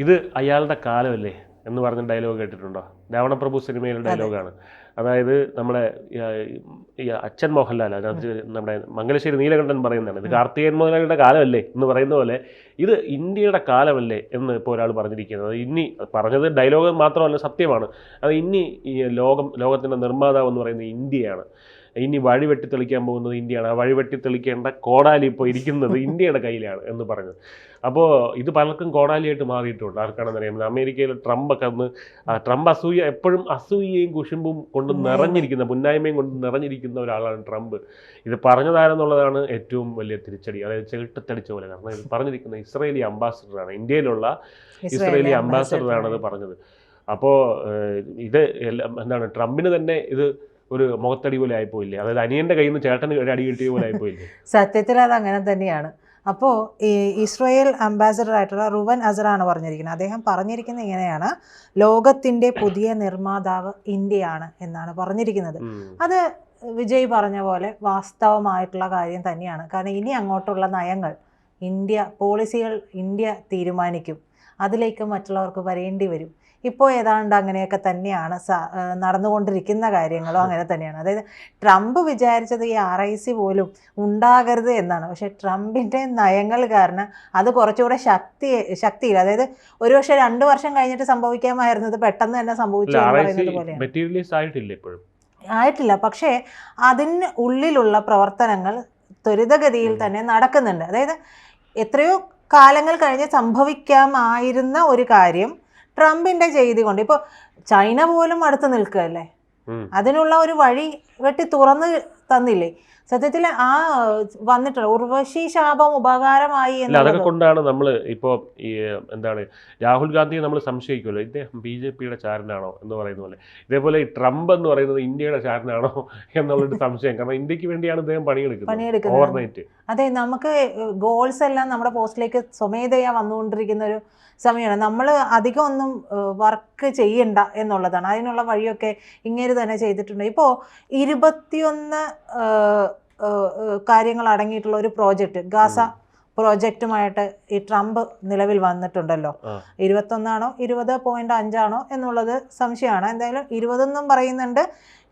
ഇത് അയാളുടെ കാലമല്ലേ എന്ന് പറഞ്ഞ ഡയലോഗ് കേട്ടിട്ടുണ്ടോ? രാവണപ്രഭു സിനിമയിലെ ഡയലോഗാണ്. അതായത് നമ്മുടെ ഈ അച്ഛൻ മോഹൻലാൽ, അതിനകത്ത് നമ്മുടെ മംഗലശ്ശേരി നീലകണ്ഠൻ പറയുന്നതാണ്, ഇത് കാർത്തികേയൻ മുതലാളിയുടെ കാലമല്ലേ എന്ന് പറയുന്ന പോലെ ഇത് ഇന്ത്യയുടെ കാലമല്ലേ എന്ന് ഇപ്പോൾ ഒരാൾ പറഞ്ഞിരിക്കുന്നത്. ഇനി പറഞ്ഞത് ഡയലോഗ് മാത്രമല്ല, സത്യമാണ്. അത് ഇനി ഈ ലോകത്തിൻ്റെ നിർമ്മാതാവ് എന്ന് പറയുന്നത് ഇന്ത്യയാണ്. ഇനി വഴി വെട്ടി തെളിക്കാൻ പോകുന്നത് ഇന്ത്യയാണ്. ആ വഴി വെട്ടി തെളിക്കേണ്ട കോടാലി ഇപ്പോൾ ഇരിക്കുന്നത് ഇന്ത്യയുടെ കയ്യിലാണ് എന്ന് പറഞ്ഞത്. അപ്പോൾ ഇത് പലർക്കും കോടാലിയായിട്ട് മാറിയിട്ടുണ്ട്. ആർക്കാണെന്ന് അറിയാം, അമേരിക്കയിൽ ട്രംപൊക്കെ അന്ന് ട്രംപ് എപ്പോഴും അസൂയയും കുശുമ്പും കൊണ്ട് നിറഞ്ഞിരിക്കുന്ന, പുന്നായ്മയും കൊണ്ട് നിറഞ്ഞിരിക്കുന്ന ഒരാളാണ് ട്രംപ്. ഇത് പറഞ്ഞതാരെന്നുള്ളതാണ് ഏറ്റവും വലിയ തിരിച്ചടി. അതായത് ചെകിട്ടത്തടിച്ച പോലെ. കാരണം ഇത് പറഞ്ഞിരിക്കുന്ന ഇസ്രയേലി അംബാസിഡറാണ്, ഇന്ത്യയിലുള്ള ഇസ്രയേലി അംബാസിഡറാണ് ഇത് പറഞ്ഞത്. അപ്പോൾ ഇത് എന്താണ്, ട്രംപിന് തന്നെ ഇത് ഒരു മുഖത്തടി പോലെ ആയിപ്പോയില്ലേ? അതായത് അനിയന്റെ കയ്യിൽ നിന്ന് ചേട്ടന് ഒരു അടി കിട്ടിയ പോലെ ആയിപ്പോയില്ലേ? സത്യത്തിൽ അത് അങ്ങനെ തന്നെയാണ്. അപ്പോൾ ഈ ഇസ്രായേൽ അംബാസഡർ ആയിട്ടുള്ള റുവൻ അസറാണ് പറഞ്ഞിരിക്കുന്നത്. അദ്ദേഹം പറഞ്ഞിരിക്കുന്നത് ഇങ്ങനെയാണ്: ലോകത്തിൻ്റെ പുതിയ നിർമ്മാതാവ് ഇന്ത്യയാണ് എന്നാണ് പറഞ്ഞിരിക്കുന്നത്. അത് വിജയ് പറഞ്ഞ പോലെ വാസ്തവമായിട്ടുള്ള കാര്യം തന്നെയാണ്. കാരണം ഇനി അങ്ങോട്ടുള്ള നയങ്ങൾ പോളിസികൾ ഇന്ത്യ തീരുമാനിക്കും. അതിലേക്ക് മറ്റുള്ളവർക്ക് വരേണ്ടി വരും. ഇപ്പോൾ ഏതാണ്ട് അങ്ങനെയൊക്കെ തന്നെയാണ് നടന്നുകൊണ്ടിരിക്കുന്ന കാര്യങ്ങളും അങ്ങനെ തന്നെയാണ്. അതായത് ട്രംപ് വിചാരിച്ചത് ഈ RIC പോലും ഉണ്ടാകരുത് എന്നാണ്. പക്ഷേ ട്രംപിൻ്റെ നയങ്ങൾ കാരണം അത് കുറച്ചുകൂടെ ശക്തിയില്ല. അതായത് ഒരുപക്ഷെ 2 വർഷം കഴിഞ്ഞിട്ട് സംഭവിക്കാമായിരുന്നത് പെട്ടെന്ന് തന്നെ സംഭവിച്ചു എന്ന് പറയുന്നത് പോലെയാണ്. ആയിട്ടില്ല. പക്ഷേ അതിന് ഉള്ളിലുള്ള പ്രവർത്തനങ്ങൾ ത്വരിതഗതിയിൽ തന്നെ നടക്കുന്നുണ്ട്. അതായത് എത്രയോ കാലങ്ങൾ കഴിഞ്ഞ് സംഭവിക്കാമായിരുന്ന ഒരു കാര്യം ട്രംപിന്റെ ചെയ്തി കൊണ്ട് ഇപ്പോൾ ചൈന പോലും അടുത്ത് നിൽക്കുകയല്ലേ, അതിനുള്ള ഒരു വഴി വെട്ടി തുറന്ന് തന്നില്ലേ? സത്യത്തിൽ ആ വന്നിട്ടുള്ള ഉർവശി ശാപം ഉപകാരമായി അതൊക്കെ കൊണ്ടാണ് നമ്മൾ ഇപ്പോൾ ഈ എന്താണ് രാഹുൽ ഗാന്ധിയെ നമ്മൾ സംശയിക്കുമല്ലോ, ഇദ്ദേഹം BJPയുടെ ചാരനാണോ എന്ന് പറയുന്ന പോലെ. ഇതേപോലെ ഈ ട്രംപ് എന്ന് പറയുന്നത് ഇന്ത്യയുടെ ചാരനാണോ എന്നുള്ളൊരു സംശയം. കാരണം ഇന്ത്യക്ക് വേണ്ടിയാണ് ഇദ്ദേഹം പണിയെടുക്കുന്നത് ഓവർനൈറ്റ്. അതെ, നമുക്ക് ഗോൾസ് എല്ലാം നമ്മുടെ പോസ്റ്റിലേക്ക് സ്വമേധയാ വന്നുകൊണ്ടിരിക്കുന്ന ഒരു സമയമാണ്. നമ്മൾ അധികം ഒന്നും വർക്ക് ചെയ്യണ്ട എന്നുള്ളതാണ്. അതിനുള്ള വഴിയൊക്കെ ഇങ്ങനെ തന്നെ ചെയ്തിട്ടുണ്ട്. ഇപ്പോൾ 21 കാര്യങ്ങൾ അടങ്ങിയിട്ടുള്ള ഒരു പ്രോജക്റ്റ്, ഗാസ പ്രോജക്റ്റുമായിട്ട് ഈ ട്രംപ് നിലവിൽ വന്നിട്ടുണ്ടല്ലോ. 21 20.5 ആണോ എന്നുള്ളത് സംശയമാണ്. എന്തായാലും 20 എന്നും പറയുന്നുണ്ട്,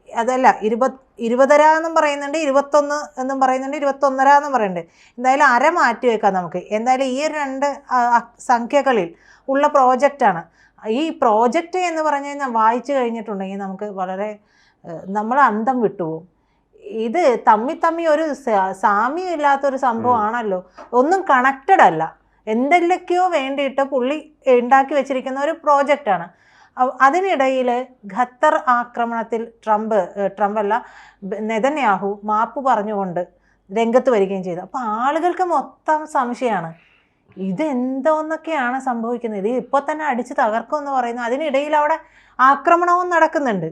അതല്ല 20 എന്നും പറയുന്നുണ്ട്, 21 എന്നും പറയുന്നുണ്ട്, 21 എന്നും പറയുന്നുണ്ട്. എന്തായാലും അര മാറ്റി വെക്കാം നമുക്ക്. എന്തായാലും ഈ 2 സംഖ്യകളിൽ ഉള്ള പ്രോജക്റ്റാണ്. ഈ പ്രോജക്റ്റ് എന്ന് പറഞ്ഞു കഴിഞ്ഞാൽ വായിച്ചു കഴിഞ്ഞിട്ടുണ്ടെങ്കിൽ നമുക്ക് വളരെ നമ്മൾ അന്തം വിട്ടുപോകും. ഇത് തമ്മി ഒരു സാമ്യം ഇല്ലാത്തൊരു സംഭവമാണല്ലോ. ഒന്നും കണക്റ്റഡ് അല്ല. എന്തെല്ലൊക്കെയോ വേണ്ടിയിട്ട് പുള്ളി ഉണ്ടാക്കി വെച്ചിരിക്കുന്ന ഒരു പ്രോജക്റ്റാണ്. അതിനിടയിൽ ഖത്തർ ആക്രമണത്തിൽ ട്രംപല്ല നെതന്യാഹു മാപ്പ് പറഞ്ഞുകൊണ്ട് രംഗത്ത് വരികയും ചെയ്തു. അപ്പോൾ ആളുകൾക്ക് മൊത്തം സംശയമാണ്, ഇതെന്തോന്നൊക്കെയാണ് സംഭവിക്കുന്നത്. ഇത് ഇപ്പോൾ തന്നെ അടിച്ച് തകർക്കുമെന്ന് പറയുന്നു. അതിനിടയിൽ അവിടെ ആക്രമണവും നടക്കുന്നുണ്ട്.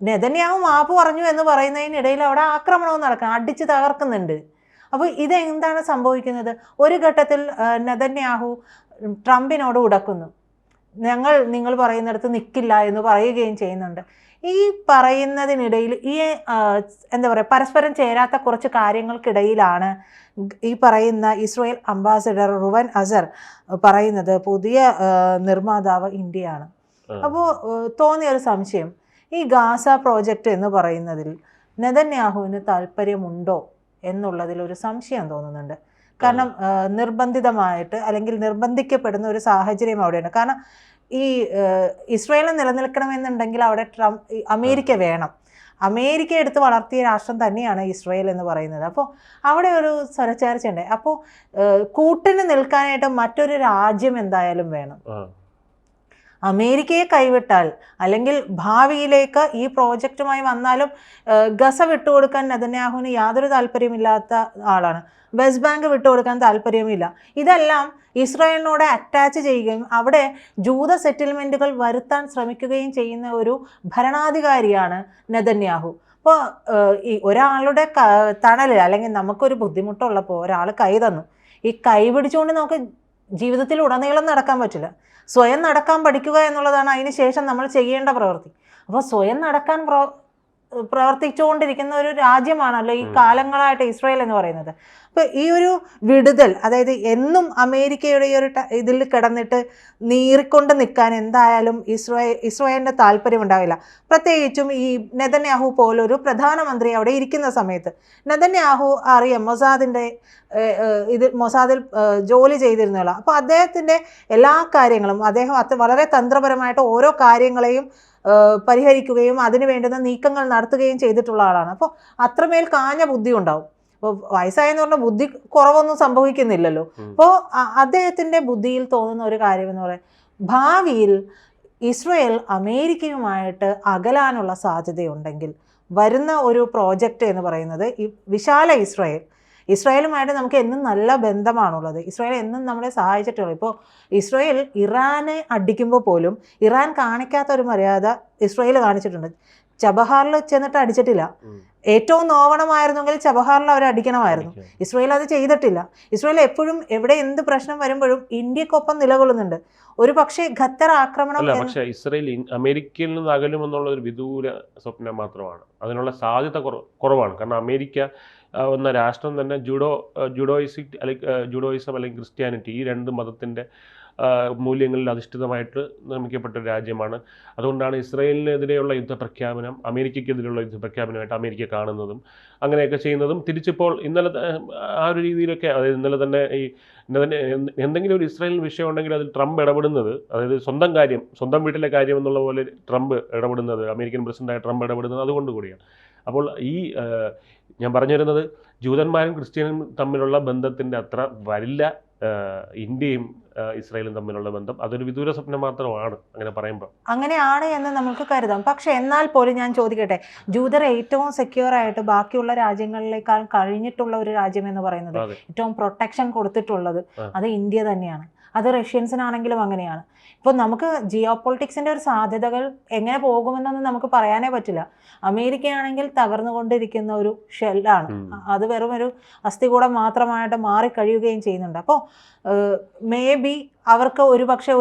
നെതന്യാഹു മാപ്പ് പറഞ്ഞു എന്ന് പറയുന്നതിനിടയിൽ അവിടെ ആക്രമണവും നടക്കുക, അടിച്ച് തകർക്കുന്നുണ്ട്. അപ്പോൾ ഇതെന്താണ് സംഭവിക്കുന്നത്? ഒരു ഘട്ടത്തിൽ നെതന്യാഹു ട്രംപിനോട് ഉടക്കുന്നു, നിങ്ങൾ പറയുന്നിടത്ത് നിൽക്കില്ല എന്ന് പറയുകയും ചെയ്യുന്നുണ്ട്. ഈ പറയുന്നതിനിടയിൽ ഈ എന്താ പറയുക, പരസ്പരം ചേരാത്ത കുറച്ച് കാര്യങ്ങൾക്കിടയിലാണ് ഈ പറയുന്ന ഇസ്രായേൽ അംബാസഡർ റുവൻ അസർ പറയുന്നത് പുതിയ നിർമ്മാതാവ് ഇന്ത്യയാണ്. അപ്പോൾ തോന്നിയൊരു സംശയം, ഈ ഗാസ പ്രോജക്റ്റ് എന്ന് പറയുന്നതിൽ നെതന്യാഹുവിന് താല്പര്യമുണ്ടോ എന്നുള്ളതിലൊരു സംശയം തോന്നുന്നുണ്ട്. കാരണം നിർബന്ധിതമായിട്ട് അല്ലെങ്കിൽ നിർബന്ധിക്കപ്പെടുന്ന ഒരു സാഹചര്യം അവിടെയുണ്ട്. കാരണം ഈ ഇസ്രായേൽ നിലനിൽക്കണമെന്നുണ്ടെങ്കിൽ അവിടെ അമേരിക്ക വേണം. അമേരിക്ക എടുത്ത് വളർത്തിയ രാഷ്ട്രം തന്നെയാണ് ഇസ്രായേൽ എന്ന് പറയുന്നത്. അപ്പോൾ അവിടെ ഒരു സ്വരച്ചേർച്ചയുണ്ട്. അപ്പോൾ കൂട്ടിന് നിൽക്കാനായിട്ട് മറ്റൊരു രാജ്യം എന്തായാലും വേണം. അമേരിക്കയെ കൈവിട്ടാൽ അല്ലെങ്കിൽ ഭാവിയിലേക്ക് ഈ പ്രോജക്റ്റുമായി വന്നാലും ഗസ വിട്ടുകൊടുക്കാൻ നെതന്യാഹുവിന് യാതൊരു താല്പര്യമില്ലാത്ത ആളാണ്. വെസ്റ്റ് ബാങ്ക് വിട്ടുകൊടുക്കാൻ താല്പര്യമില്ല. ഇതെല്ലാം ഇസ്രായേലിനോട് അറ്റാച്ച് ചെയ്യുകയും അവിടെ ജൂത സെറ്റിൽമെൻറ്റുകൾ വരുത്താൻ ശ്രമിക്കുകയും ചെയ്യുന്ന ഒരു ഭരണാധികാരിയാണ് നെതന്യാഹു. അപ്പോൾ ഈ ഒരാളുടെ തണൽ അല്ലെങ്കിൽ നമുക്കൊരു ബുദ്ധിമുട്ടുള്ളപ്പോൾ ഒരാൾ കൈ തന്നു, ഈ കൈ പിടിച്ചുകൊണ്ട് നമുക്ക് ജീവിതത്തിൽ ഉടനീളം നടക്കാൻ പറ്റില്ല. സ്വയം നടക്കാൻ പഠിക്കുക എന്നുള്ളതാണ് അതിന് ശേഷം നമ്മൾ ചെയ്യേണ്ട പ്രവൃത്തി. അപ്പോൾ സ്വയം നടക്കാൻ പ്രവർത്തിച്ചുകൊണ്ടിരിക്കുന്ന ഒരു രാജ്യമാണല്ലോ ഈ കാലങ്ങളായിട്ട് ഇസ്രായേൽ എന്ന് പറയുന്നത്. അപ്പോൾ ഈ ഒരു വിടുതൽ, അതായത് എന്നും അമേരിക്കയുടെ ഈ ഒരു ഇതിൽ കിടന്നിട്ട് നീറിക്കൊണ്ട് നിൽക്കാൻ എന്തായാലും ഇസ്രായേലിൻ്റെ താല്പര്യം ഉണ്ടാവില്ല. പ്രത്യേകിച്ചും ഈ നെതന്യാഹു പോലൊരു പ്രധാനമന്ത്രി അവിടെ ഇരിക്കുന്ന സമയത്ത്. നെതന്യാഹു അറിയാം മൊസാദിൽ ജോലി ചെയ്തിരുന്നല്ലോ. അപ്പോൾ അദ്ദേഹത്തിൻ്റെ എല്ലാ കാര്യങ്ങളും അദ്ദേഹം വളരെ തന്ത്രപരമായിട്ട് ഓരോ കാര്യങ്ങളെയും പരിഹരിക്കുകയും അതിന് വേണ്ടുന്ന നീക്കങ്ങൾ നടത്തുകയും ചെയ്തിട്ടുള്ള ആളാണ്. അപ്പോൾ അത്രമേൽ കാഞ്ഞ ബുദ്ധി ഉണ്ടാവും. അപ്പോൾ വയസ്സായെന്ന് പറഞ്ഞാൽ ബുദ്ധി കുറവൊന്നും സംഭവിക്കുന്നില്ലല്ലോ. അപ്പോൾ അദ്ദേഹത്തിൻ്റെ ബുദ്ധിയിൽ തോന്നുന്ന ഒരു കാര്യം എന്ന് പറയുന്നത്, ഭാവിയിൽ ഇസ്രായേൽ അമേരിക്കയുമായിട്ട് അകലാനുള്ള സാധ്യതയുണ്ടെങ്കിൽ വരുന്ന ഒരു പ്രോജക്റ്റ് എന്ന് പറയുന്നത് ഈ വിശാല ഇസ്രായേലുമായിട്ട് നമുക്ക് എന്നും നല്ല ബന്ധമാണുള്ളത്. ഇസ്രായേൽ എന്നും നമ്മളെ സഹായിച്ചിട്ടുള്ളൂ. ഇപ്പോൾ ഇസ്രായേൽ ഇറാനെ അടിക്കുമ്പോൾ പോലും ഇറാൻ കാണിക്കാത്ത ഒരു മര്യാദ ഇസ്രായേൽ കാണിച്ചിട്ടുണ്ട്. ചബഹാറിൽ ചെന്നിട്ട് അടിച്ചിട്ടില്ല. ഏറ്റവും നോവണമായിരുന്നെങ്കിൽ ചബഹാറിൽ അവർ അടിക്കണമായിരുന്നു. ഇസ്രായേൽ അത് ചെയ്തിട്ടില്ല. ഇസ്രായേൽ എപ്പോഴും എവിടെ എന്ത് പ്രശ്നം വരുമ്പോഴും ഇന്ത്യക്കൊപ്പം നിലകൊള്ളുന്നുണ്ട്. ഒരു പക്ഷേ ഖത്തർ ആക്രമണം, പക്ഷേ ഇസ്രായേൽ അമേരിക്കയിൽ നിന്ന് അകലുമെന്നുള്ള ഒരു വിദൂര സ്വപ്നം മാത്രമാണ്. അതിനുള്ള സാധ്യത കുറവാണ്. കാരണം അമേരിക്ക എന്ന രാഷ്ട്രം തന്നെ ജൂഡോയിസം അല്ലെങ്കിൽ ക്രിസ്ത്യാനിറ്റി, ഈ രണ്ട് മതത്തിൻ്റെ മൂല്യങ്ങളിൽ അധിഷ്ഠിതമായിട്ട് നിർമ്മിക്കപ്പെട്ട ഒരു രാജ്യമാണ്. അതുകൊണ്ടാണ് ഇസ്രായേലിനെതിരെയുള്ള യുദ്ധപ്രഖ്യാപനം അമേരിക്കയ്ക്കെതിരെയുള്ള യുദ്ധപ്രഖ്യാപനമായിട്ട് അമേരിക്ക കാണുന്നതും അങ്ങനെയൊക്കെ ചെയ്യുന്നതും. തിരിച്ചിപ്പോൾ ഇന്നലെ ആ ഒരു രീതിയിലൊക്കെ, അതായത് ഇന്നലെ തന്നെ എന്തെങ്കിലും ഒരു ഇസ്രായേൽ വിഷയം ഉണ്ടെങ്കിൽ അതിൽ ട്രംപ് ഇടപെടുന്നത്, അതായത് സ്വന്തം വീട്ടിലെ കാര്യം എന്നുള്ള പോലെ ട്രംപ് ഇടപെടുന്നത്, അമേരിക്കൻ പ്രസിഡന്റായ ട്രംപ് ഇടപെടുന്നത് അതുകൊണ്ട് കൂടിയാണ്. അപ്പോൾ ഞാൻ പറഞ്ഞു വരുന്നത്, ജൂതന്മാരും ക്രിസ്ത്യനും തമ്മിലുള്ള ബന്ധത്തിൻ്റെ അത്ര വരില്ല ഇന്ത്യയും ഇസ്രായേലും തമ്മിലുള്ള ബന്ധം. അതൊരു വിദൂര സ്വപ്നം മാത്രമാണ് അങ്ങനെ പറയുമ്പോൾ. അങ്ങനെയാണ് എന്ന് നമുക്ക് കരുതാം. പക്ഷെ എന്നാൽ പോലും ഞാൻ ചോദിക്കട്ടെ, ജൂതർ ഏറ്റവും സെക്യൂർ ആയിട്ട് ബാക്കിയുള്ള രാജ്യങ്ങളിലേക്കാൾ കഴിഞ്ഞിട്ടുള്ള ഒരു രാജ്യം എന്ന് പറയുന്നത്, ഏറ്റവും പ്രൊട്ടക്ഷൻ കൊടുത്തിട്ടുള്ളത് അത് ഇന്ത്യ തന്നെയാണ്. അത് റഷ്യൻസിനാണെങ്കിലും അങ്ങനെയാണ്. ഇപ്പോൾ നമുക്ക് ജിയോ പൊളിറ്റിക്സിൻ്റെ ഒരു സാധ്യതകൾ എങ്ങനെ പോകുമെന്നൊന്നും നമുക്ക് പറയാനേ പറ്റില്ല. അമേരിക്കയാണെങ്കിൽ തകർന്നുകൊണ്ടിരിക്കുന്ന ഒരു ഷെല്ലാണ്. അത് വെറും ഒരു അസ്ഥികൂടം മാത്രമായിട്ട് മാറിക്കഴിയുകയും ചെയ്യുന്നുണ്ട്. അപ്പോൾ മേ ബി അവർക്ക്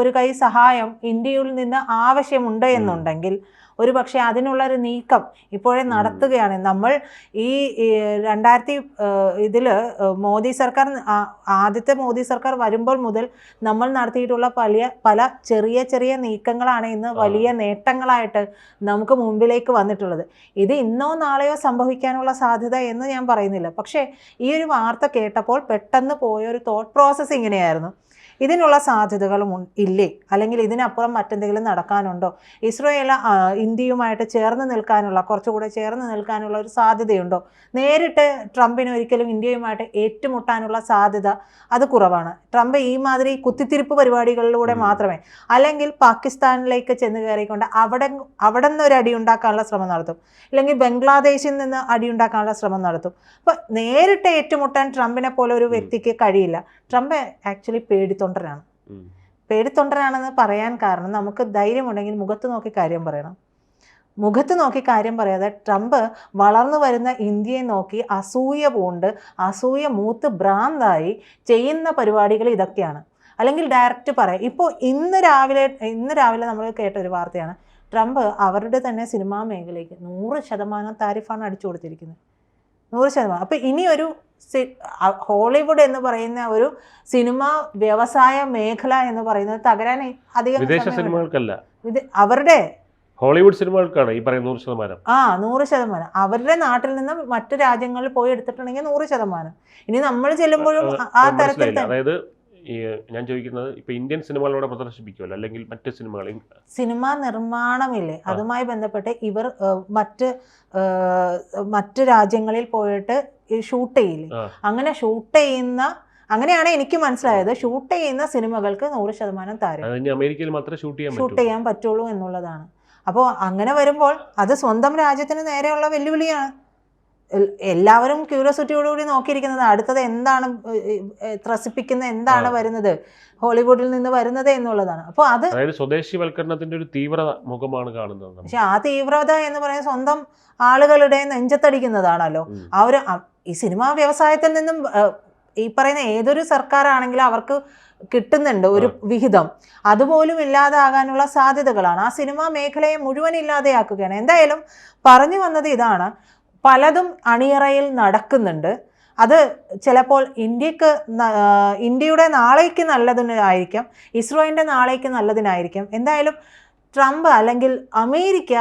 ഒരു കൈ സഹായം ഇന്ത്യയിൽ നിന്ന് ആവശ്യമുണ്ട് എന്നുണ്ടെങ്കിൽ ഒരു പക്ഷേ അതിനുള്ളൊരു നീക്കം ഇപ്പോഴേ നടത്തുകയാണ്. നമ്മൾ ഈ 2000 മോദി സർക്കാർ, ആദ്യത്തെ മോദി സർക്കാർ വരുമ്പോൾ മുതൽ നമ്മൾ നടത്തിയിട്ടുള്ള പല ചെറിയ നീക്കങ്ങളാണ് ഇന്ന് വലിയ നേട്ടങ്ങളായിട്ട് നമുക്ക് മുമ്പിലേക്ക് വന്നിട്ടുള്ളത്. ഇത് ഇന്നോ നാളെയോ സംഭവിക്കാനുള്ള സാധ്യത എന്ന് ഞാൻ പറയുന്നില്ല. പക്ഷേ ഈ ഒരു വാർത്ത കേട്ടപ്പോൾ പെട്ടെന്ന് പോയൊരു തോട്ട് പ്രോസസ്സ് ഇങ്ങനെയായിരുന്നു: ഇതിനുള്ള സാധ്യതകളും ഇല്ലേ, അല്ലെങ്കിൽ ഇതിനപ്പുറം മറ്റെന്തെങ്കിലും നടക്കാനുണ്ടോ, ഇസ്രായേൽ ഇന്ത്യയുമായിട്ട് കുറച്ചുകൂടെ ചേർന്ന് നിൽക്കാനുള്ള ഒരു സാധ്യതയുണ്ടോ, നേരിട്ട് ട്രംപിന് ഒരിക്കലും ഇന്ത്യയുമായിട്ട് ഏറ്റുമുട്ടാനുള്ള സാധ്യത അത് കുറവാണ്. ട്രംപ് ഈ മാതിരി കുത്തിത്തിരിപ്പ് പരിപാടികളിലൂടെ മാത്രമേ, അല്ലെങ്കിൽ പാകിസ്ഥാനിലേക്ക് ചെന്ന് കയറിക്കൊണ്ട് അവിടെ നിന്ന് ഒരു അടിയുണ്ടാക്കാനുള്ള ശ്രമം നടത്തും, അല്ലെങ്കിൽ ബംഗ്ലാദേശിൽ നിന്ന് അടിയുണ്ടാക്കാനുള്ള ശ്രമം നടത്തും. അപ്പോൾ നേരിട്ട് ഏറ്റുമുട്ടാൻ ട്രംപിനെ പോലെ ഒരു വ്യക്തിക്ക് കഴിയില്ല. ട്രംപ് ആക്ച്വലി പേടിത്തൊണ്ടനാണെന്ന് പറയാൻ കാരണം, നമുക്ക് ധൈര്യമുണ്ടെങ്കിൽ മുഖത്ത് നോക്കി കാര്യം പറയണം. മുഖത്ത് നോക്കി കാര്യം പറയാതെ ട്രംപ് വളർന്നു വരുന്ന ഇന്ത്യയെ നോക്കി അസൂയ മൂത്ത് ഭ്രാന്തായി ചെയ്യുന്ന പരിപാടികൾ ഇതൊക്കെയാണ്. അല്ലെങ്കിൽ ഡയറക്റ്റ് പറയാം. ഇപ്പോൾ ഇന്ന് രാവിലെ നമ്മൾ കേട്ട ഒരു വാർത്തയാണ്, ട്രംപ് അവരുടെ തന്നെ സിനിമാ മേഖലയ്ക്ക് 100% താരിഫാണ് അടിച്ചു കൊടുത്തിരിക്കുന്നത്. 100%. അപ്പം ഇനിയൊരു ഹോളിവുഡ് എന്ന് പറയുന്ന ഒരു സിനിമാ വ്യവസായ മേഖല എന്ന് പറയുന്നത് തകരാൻ അധികം വിദേശ സിനിമകൾക്കല്ല, അവരുടെ ഹോളിവുഡ് സിനിമകൾക്കാണ് ഈ പറയുന്ന 100%. 100%. അവരുടെ നാട്ടിൽ നിന്ന് മറ്റു രാജ്യങ്ങളിൽ പോയി എടുത്തിട്ടുണ്ടെങ്കിൽ 100%. ഇനി നമ്മൾ ചെല്ലുമ്പോഴും ആ തരത്തിൽ, അതായത് ഞാൻ ചോദിക്കുന്നത്, ഇപ്പൊ ഇന്ത്യൻ സിനിമകളോടെ പ്രദർശിപ്പിക്കുമല്ലോ, അല്ലെങ്കിൽ മറ്റ് സിനിമാ നിർമ്മാണമില്ലേ, അതുമായി ബന്ധപ്പെട്ട് ഇവർ മറ്റ് രാജ്യങ്ങളിൽ പോയിട്ട് ഷൂട്ട് ചെയ്യില്ലേ, അങ്ങനെ അങ്ങനെയാണ് എനിക്ക് മനസ്സിലായത്. ഷൂട്ട് ചെയ്യുന്ന സിനിമകൾക്ക് 100% താരം അമേരിക്കയിൽ മാത്രമേ ഷൂട്ട് ചെയ്യാൻ പറ്റുള്ളൂ എന്നുള്ളതാണ്. അപ്പോൾ അങ്ങനെ വരുമ്പോൾ അത് സ്വന്തം രാജ്യത്തിന് നേരെയുള്ള വെല്ലുവിളിയാണ്. എല്ലാവരും ക്യൂരിയോസിറ്റിയോടുകൂടി നോക്കിയിരിക്കുന്നത് അടുത്തത് എന്താണ്, ത്രസിപ്പിക്കുന്ന എന്താണ് വരുന്നത്, ഹോളിവുഡിൽ നിന്ന് വരുന്നത് എന്നുള്ളതാണ്. അപ്പോൾ അത് സ്വദേശിവൽക്കരണത്തിന്റെ ഒരു തീവ്ര മുഖമാണ് കാണുന്നത്. പക്ഷെ ആ തീവ്രത എന്ന് പറയുന്നത് സ്വന്തം ആളുകളുടെ നെഞ്ചത്തടിക്കുന്നതാണല്ലോ. ഈ സിനിമാ വ്യവസായത്തിൽ നിന്നും ഈ പറയുന്ന ഏതൊരു സർക്കാരാണെങ്കിലും അവർക്ക് കിട്ടുന്നുണ്ട് ഒരു വിഹിതം, അതുപോലും ഇല്ലാതാകാനുള്ള സാധ്യതകളാണ്. ആ സിനിമാ മേഖലയെ മുഴുവൻ ഇല്ലാതെയാക്കുകയാണ്. എന്തായാലും പറഞ്ഞു വന്നത് ഇതാണ്, പലതും അണിയറയിൽ നടക്കുന്നുണ്ട്. അത് ചിലപ്പോൾ ഇന്ത്യയുടെ നാളേക്ക് നല്ലതിനായിരിക്കാം, ഇസ്രോയിൻ്റെ നാളേക്ക് നല്ലതിനായിരിക്കും. എന്തായാലും ട്രംപ് അല്ലെങ്കിൽ അമേരിക്ക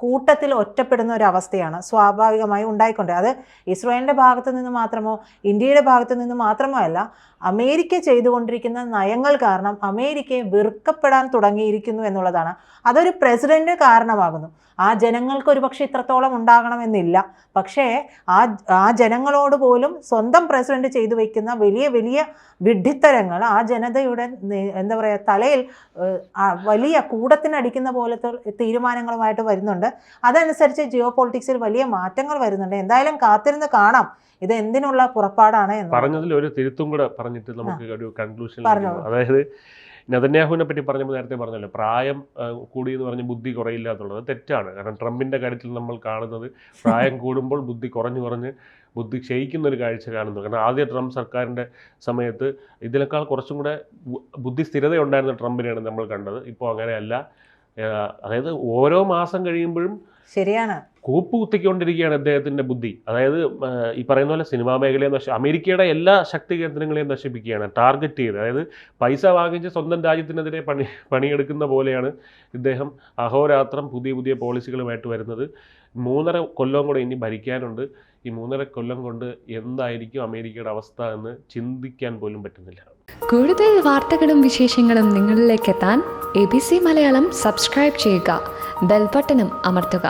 കൂട്ടത്തിൽ ഒറ്റപ്പെടുന്ന ഒരു അവസ്ഥയാണ് സ്വാഭാവികമായി ഉണ്ടായിക്കൊണ്ട്. അത് ഇസ്രായേലിൻ്റെ ഭാഗത്തു നിന്ന് മാത്രമോ ഇന്ത്യയുടെ ഭാഗത്തു നിന്ന് മാത്രമോ അല്ല, അമേരിക്ക ചെയ്തുകൊണ്ടിരിക്കുന്ന നയങ്ങൾ കാരണം അമേരിക്കയെ വെറുക്കപ്പെടാൻ തുടങ്ങിയിരിക്കുന്നു എന്നുള്ളതാണ്. അതൊരു പ്രസിഡന്റ് കാരണമാകുന്നു. ആ ജനങ്ങൾക്ക് ഒരുപക്ഷെ ഇത്രത്തോളം ഉണ്ടാകണമെന്നില്ല, പക്ഷേ ആ ജനങ്ങളോട് പോലും സ്വന്തം പ്രസിഡന്റ് ചെയ്തു വയ്ക്കുന്ന വലിയ വലിയ വിഡ്ഢിത്തരങ്ങൾ ആ ജനതയുടെ എന്താ പറയുക തലയിൽ വലിയ കൂടത്തിനടിക്കുന്ന പോലത്തെ തീരുമാനങ്ങളുമായിട്ട് വരുന്നുണ്ട്. അതനുസരിച്ച് ജിയോ പൊളിറ്റിക്സിൽ വലിയ മാറ്റങ്ങൾ വരുന്നുണ്ട്. എന്തായാലും കാത്തിരുന്ന് കാണാം ഇത് എന്തിനുള്ള പുറപ്പാടാണ് എന്ന്. പറഞ്ഞതിൽ ഒരു തിരുത്തും കൂടെ പറഞ്ഞിട്ട് നമുക്ക് ഒരു കൺക്ലൂഷൻ. അതായത് നെതന്യാഹുവിനെ പറ്റി പറഞ്ഞപ്പോൾ നേരത്തെ പറഞ്ഞല്ലോ, പ്രായം കൂടി എന്ന് പറഞ്ഞ് ബുദ്ധി കുറയില്ല എന്നുള്ളത് തെറ്റാണ്. കാരണം ട്രംപിൻ്റെ കാര്യത്തിൽ നമ്മൾ കാണുന്നത് പ്രായം കൂടുമ്പോൾ ബുദ്ധി കുറഞ്ഞ് ബുദ്ധി ക്ഷയിക്കുന്ന ഒരു കാഴ്ച കാണുന്നു. കാരണം ആദ്യ ട്രംപ് സർക്കാരിൻ്റെ സമയത്ത് ഇതിനേക്കാൾ കുറച്ചും കൂടെ ബുദ്ധി സ്ഥിരതയുണ്ടായിരുന്ന ട്രംപിനെയാണ് നമ്മൾ കണ്ടത്. ഇപ്പോൾ അങ്ങനെയല്ല. അതായത് ഓരോ മാസം കഴിയുമ്പോഴും ശരിയാണ് കൂപ്പ് കുത്തിക്കൊണ്ടിരിക്കുകയാണ് അദ്ദേഹത്തിൻ്റെ ബുദ്ധി. അതായത് ഈ പറയുന്ന പോലെ സിനിമാ മേഖലയെ അമേരിക്കയുടെ എല്ലാ ശക്തി കേന്ദ്രങ്ങളെയും നശിപ്പിക്കുകയാണ് ടാർഗറ്റ് ചെയ്ത്. അതായത് പൈസ വാങ്ങിച്ച് സ്വന്തം രാജ്യത്തിനെതിരെ പണിയെടുക്കുന്ന പോലെയാണ് ഇദ്ദേഹം അഹോരാത്രം പുതിയ പോളിസികളുമായിട്ട് വരുന്നത്. 3.5 കൊല്ലം കൂടെ ഇനി ഭരിക്കാനുണ്ട്. ഈ 3.5 കൊല്ലം കൊണ്ട് എന്തായിരിക്കും അമേരിക്കയുടെ അവസ്ഥ എന്ന് ചിന്തിക്കാൻ പോലും പറ്റുന്നില്ല. കൂടുതൽ വാർത്തകളും വിശേഷങ്ങളും നിങ്ങളിലേക്ക് എത്താൻ ABC മലയാളം സബ്സ്ക്രൈബ് ചെയ്യുക, ബെൽ ബട്ടണും അമർത്തുക.